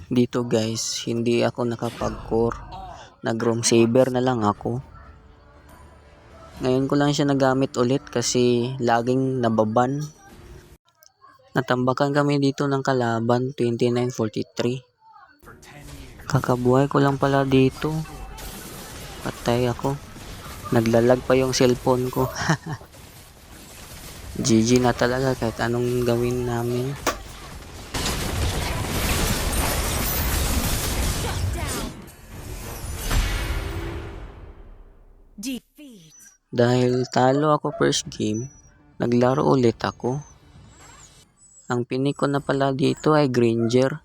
Dito guys, hindi ako nakapag-core. Nag-roam saver na lang ako. Ngayon ko lang siya nagamit ulit kasi laging nababan. Natambakan kami dito ng kalaban 2943. Kakabuhay ko lang pala dito. Patay ako. Naglalag pa yung cellphone ko. GG na talaga kahit anong gawin namin. Defeat. Dahil talo ako first game, naglaro ulit ako. Ang pinik ko na pala dito ay Granger.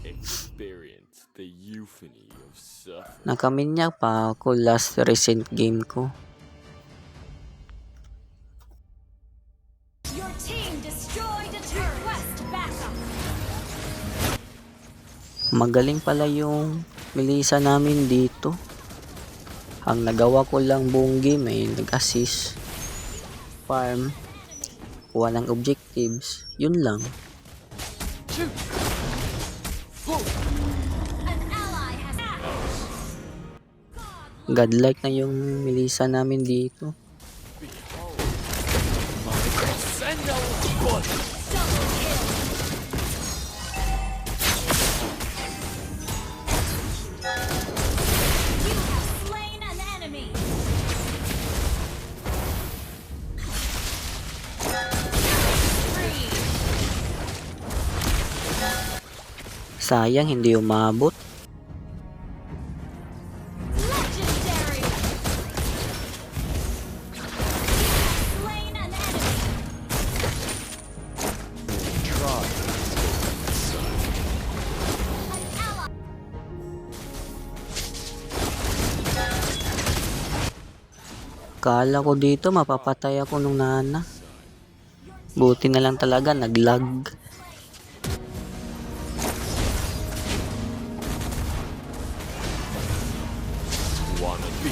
Experience the euphony of suffering. Nakaminyak pa ako last recent game ko. Your team destroyed a turret. Request backup. Magaling pala yung Melissa namin dito. Ang nagawa ko lang buong game ay nag-assist, farm, kuha ng objectives, yun lang. An ally has Godlike na yung Melissa namin dito. double kill. You have slain an enemy. Free. Sayang hindi umabot. Legendary. You have slain an enemy. An ally. Kala ko dito mapapatay ako nung nana. Buti na lang talaga naglag. Wanna be